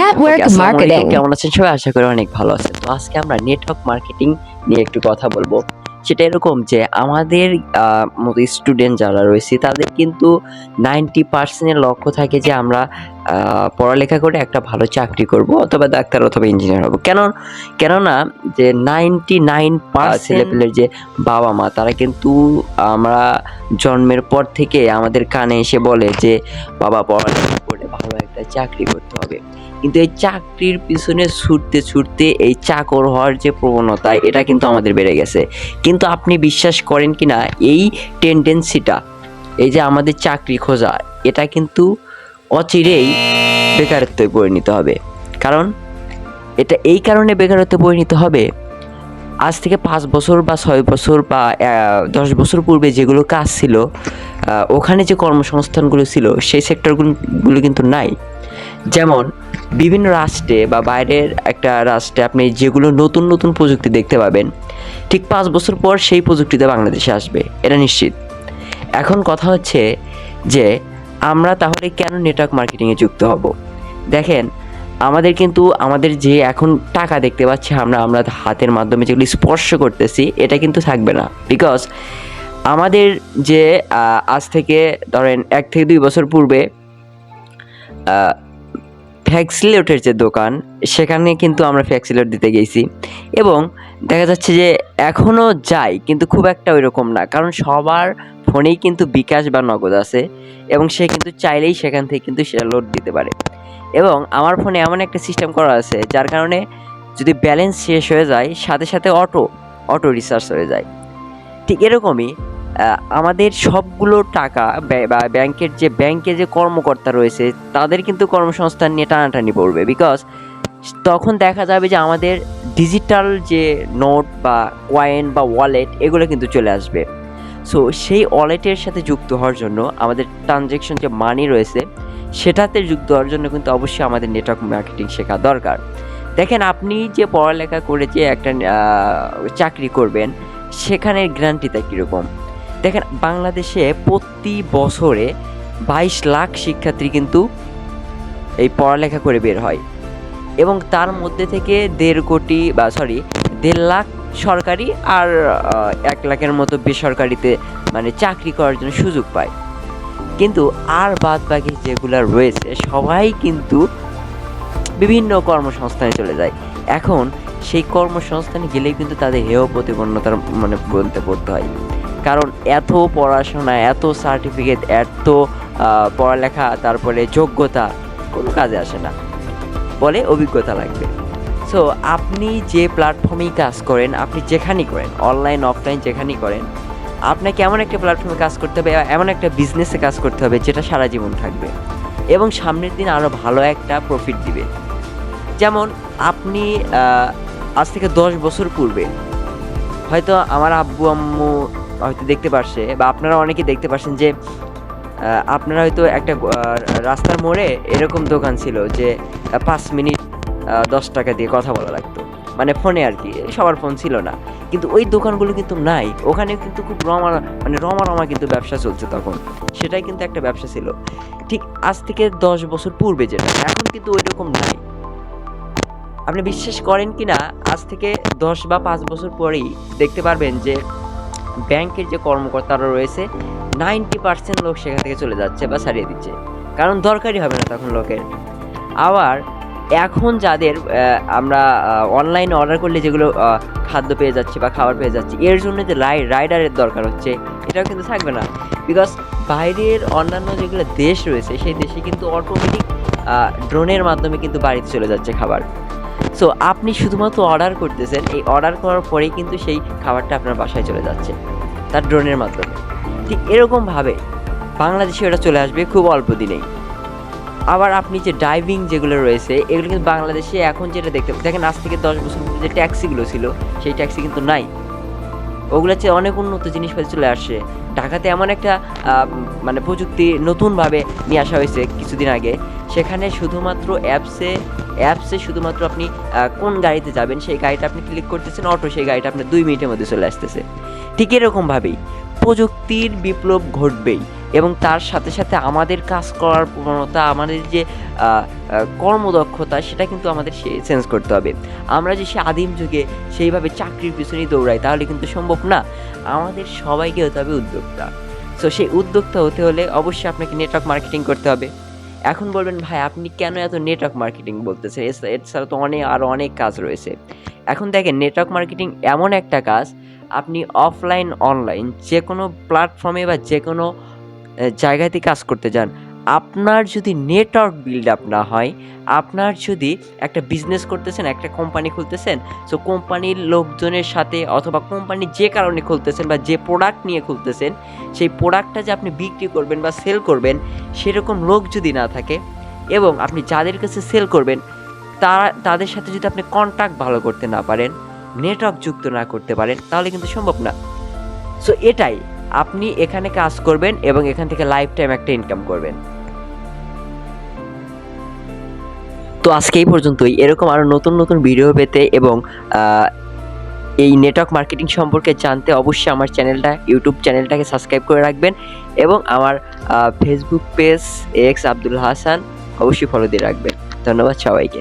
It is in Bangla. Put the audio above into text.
Network আসসালামু আলাইকুম, marketing. কেমন আছেন সবাই? আশা করি অনেক ভালো আছেন। তো আজকে আমরা নেটওয়ার্ক মার্কেটিং নিয়ে একটু কথা বলবো। সেটা এরকম যে আমাদের মতো স্টুডেন্ট যারা রয়েছে তাদের কিন্তু 90% এর লক্ষ্য থাকে যে আমরা পড়ালেখা করে একটা ভালো চাকরি করব অথবা ডাক্তার অথবা ইঞ্জিনিয়ার হব। কেননা যে 99% ছেলেপেলের যে বাবা-মা তারা কিন্তু আমরা জন্মের পর থেকে আমাদের কানে এসে বলে যে বাবা পড়ালেখা করে ভালো একটা চাকরি করতে হবে। কিন্তু এই চাকরির পিছনে ছুটতে এই চাকর হওয়ার যে প্রবণতা এটা কিন্তু আমাদের বেড়ে গেছে। কিন্তু আপনি বিশ্বাস করেন কিনা এই টেন্ডেন্সিটা, এই যে আমাদের চাকরি খোঁজা, এটা কিন্তু অচিরেই বেকারত্বে পরিণত হবে। কারণ এটা এই কারণে বেকারত্বে পরিণত হবে, আজ থেকে 5 বছর বা 6 বছর বা 10 বছর পূর্বে যেগুলো কাজ ছিল, ওখানে যে কর্মসংস্থানগুলো ছিল সেই সেক্টরগুলো কিন্তু নাই। যেমন বিভিন্ন রাষ্ট্রে বা বাইরের একটা রাষ্ট্রে আপনি যেগুলো নতুন নতুন প্রযুক্তি দেখতে পাবেন, ঠিক 5 বছর পর সেই প্রযুক্তিতে বাংলাদেশে আসবে, এটা নিশ্চিত। এখন কথা হচ্ছে যে আমরা তাহলে কেন নেটওয়ার্ক মার্কেটিংয়ে যুক্ত হব? দেখেন, আমাদের যে এখন টাকা দেখতে পাচ্ছি আমরা হাতের মাধ্যমে যেগুলি স্পর্শ করতেছি, এটা কিন্তু থাকবে না। বিকজ আমাদের যে আজ থেকে ধরেন 1 থেকে 2 বছর পূর্বে ফ্যাক্সিলেটের যে দোকান, সেখানে কিন্তু আমরা ফ্যাক্সিলেট দিতে গেছি এবং দেখা যাচ্ছে যে এখনও যাই, কিন্তু খুব একটা ওইরকম না। কারণ সবার ফোনেই কিন্তু বিকাশ বা নগদ আছে এবং সে কিন্তু চাইলেই সেখান থেকে কিন্তু সেটা লোড দিতে পারে। এবং আমার ফোনে এমন একটা সিস্টেম করা আছে যার কারণে যদি ব্যালেন্স শেষ হয়ে যায় সাথে সাথে অটো রিচার্জ হয়ে যায়। ঠিক এরকমই আমাদের সবগুলো টাকা বা ব্যাংকে যে কর্মকর্তা রয়েছে তাদের কিন্তু কর্মসংস্থান নিয়ে টানাটানি পড়বে। বিকজ তখন দেখা যাবে যে আমাদের ডিজিটাল যে নোট বা কয়েন বা ওয়ালেট এগুলো কিন্তু চলে আসবে। সো সেই ওয়ালেটের সাথে যুক্ত হওয়ার জন্য আমাদের ট্রানজ্যাকশন যে মানি রয়েছে সেটাতে যুক্ত হওয়ার জন্য কিন্তু অবশ্যই আমাদের নেটওয়ার্ক মার্কেটিং শেখা দরকার। দেখেন, আপনি যে পড়ালেখা করে যে একটা চাকরি করবেন, সেখানের গ্যারান্টিটা কীরকম? দেখেন, বাংলাদেশে প্রতি বছরে 22 লাখ শিক্ষার্থী কিন্তু এই পড়ালেখা করে বের হয় এবং তার মধ্যে থেকে 1.5 লাখ সরকারি আর 1 লাখের মতো বেসরকারিতে মানে চাকরি করার জন্য সুযোগ পায়। কিন্তু আর বাদ বাকি যেগুলো রয়েছে সবাই কিন্তু বিভিন্ন কর্মসংস্থানে চলে যায়। এখন সেই কর্মসংস্থানে গেলেই কিন্তু তাদের হেয় প্রতিপন্নতার বলতে পড়তে হয়। কারণ এত পড়াশোনা, এত সার্টিফিকেট, এত পড়ালেখা, তারপরে যোগ্যতা কোনো কাজে আসে না, বলে অভিজ্ঞতা লাগবে। সো আপনি যে প্ল্যাটফর্মেই কাজ করেন, আপনি যেখানেই করেন, অনলাইন অফলাইন যেখানেই করেন, আপনাকে এমন একটা প্ল্যাটফর্মে কাজ করতে হবে, এমন একটা বিজনেসে কাজ করতে হবে যেটা সারা জীবন থাকবে এবং সামনের দিন আরও ভালো একটা প্রফিট দিবে। যেমন আপনি আজ থেকে 10 বছর পূর্বে হয়তো আমার আব্বু আম্মু হয়তো দেখতে পারছে বা আপনারা অনেকেই দেখতে পারছেন যে আপনারা হয়তো একটা রাস্তার মোড়ে এরকম দোকান ছিল যে 5 মিনিট 10 টাকা দিয়ে কথা বলা লাগতো, মানে ফোনে আর কি, সবার ফোন ছিল না। কিন্তু ওই দোকানগুলো কিন্তু নাই, ওখানে কিন্তু খুব রমা কিন্তু ব্যবসা চলছে তখন, সেটাই কিন্তু একটা ব্যবসা ছিল। ঠিক আজ থেকে 10 বছর পূর্বে যেটা, এখন কিন্তু ওই রকম নাই। আপনি বিশ্বাস করেন কি না, আজ থেকে 10 বা 5 বছর পরেই দেখতে পারবেন যে ব্যাংকের যে কর্মকর্তারা রয়েছে 90% লোক সেখান থেকে চলে যাচ্ছে বা ছাড়িয়ে দিচ্ছে, কারণ দরকারই হবে না তখন লোকের। আবার এখন যাদের আমরা অনলাইনে অর্ডার করলে যেগুলো খাদ্য পেয়ে যাচ্ছে বা খাবার পেয়ে যাচ্ছে, এর জন্য যে রাইডারের দরকার হচ্ছে, এটাও কিন্তু থাকবে না। বিকজ বাইরের অন্যান্য যেগুলো দেশ রয়েছে সেই দেশে কিন্তু অটোমেটিক ড্রোনের মাধ্যমে কিন্তু বাড়িতে চলে যাচ্ছে খাবার। সো আপনি শুধুমাত্র অর্ডার করতেছেন, এই অর্ডার করার পরেই কিন্তু সেই খাবারটা আপনার বাসায় চলে যাচ্ছে তার ড্রোনের মাধ্যমে। ঠিক এরকমভাবে বাংলাদেশে এটা চলে আসবে খুব অল্প দিনেই। আবার আপনি যে ড্রাইভিং যেগুলো রয়েছে এগুলো কিন্তু বাংলাদেশে এখন যেটা দেখেন, আজ থেকে 10 বছর পূর্বে যে ট্যাক্সিগুলো ছিল সেই ট্যাক্সি কিন্তু নাই, ওগুলো হচ্ছে অনেক উন্নত জিনিসপাতি চলে আসছে। ঢাকাতে এমন একটা প্রযুক্তি নতুনভাবে নিয়ে আসা হয়েছে কিছুদিন আগে, সেখানে শুধুমাত্র অ্যাপসে শুধুমাত্র আপনি কোন গাড়িতে যাবেন সেই গাড়িটা আপনি ক্লিক করতেছেন, অটো সেই গাড়িটা আপনার 2 মিনিটের মধ্যে চলে আসতেছে। ঠিক এরকমভাবেই প্রযুক্তির বিপ্লব ঘটবেই এবং তার সাথে সাথে আমাদের কাজ করার প্রবণতা, আমাদের যে কর্মদক্ষতা, সেটা কিন্তু আমাদের চেঞ্জ করতে হবে। আমরা যে সে আদিম যুগে সেইভাবে চাকরির পিছনেই দৌড়াই তাহলে কিন্তু সম্ভব না। আমাদের সবাইকে হতে হবে উদ্যোক্তা। সো সেই উদ্যোক্তা হতে হলে অবশ্যই আপনাকে নেটওয়ার্ক মার্কেটিং করতে হবে। এখন বলবেন ভাই আপনি কেন এত নেটওয়ার্ক মার্কেটিং বলতেছেন, এছাড়া তো আরও অনেক কাজ রয়েছে। এখন দেখেন, নেটওয়ার্ক মার্কেটিং এমন একটা কাজ, আপনি অফলাইন অনলাইন যে কোনো প্ল্যাটফর্মে বা যে কোনো জায়গাতে কাজ করতে যান, আপনার যদি নেটওয়ার্ক বিল্ড আপ না হয়, আপনার যদি একটা বিজনেস করতেছেন, একটা কোম্পানি খুলতেছেন, সো কোম্পানির লোকজনের সাথে অথবা কোম্পানি যে কারণে খুলতেছেন বা যে প্রোডাক্ট নিয়ে খুলতেছেন, সেই প্রোডাক্টটা যে আপনি বিক্রি করবেন বা সেল করবেন সেরকম লোক যদি না থাকে, এবং আপনি যাদের কাছে সেল করবেন তাদের সাথে যদি আপনি কন্ট্যাক্ট ভালো করতে না পারেন, নেটওয়ার্ক যুক্ত না করতে পারেন, তাহলে কিন্তু সম্ভব না। সো এটাই, আপনি এখানে কাজ করবেন এবং এখান থেকে লাইফ টাইম একটা ইনকাম করবেন। তো আজকে এই পর্যন্তই। এরকম আরও নতুন নতুন ভিডিও পেতে এবং এই নেটওয়ার্ক মার্কেটিং সম্পর্কে জানতে অবশ্যই আমার ইউটিউব চ্যানেলটাকে সাবস্ক্রাইব করে রাখবেন এবং আমার Facebook page x Abdul Hasan অবশ্যই ফলো দিয়ে রাখবেন। ধন্যবাদ সবাইকে।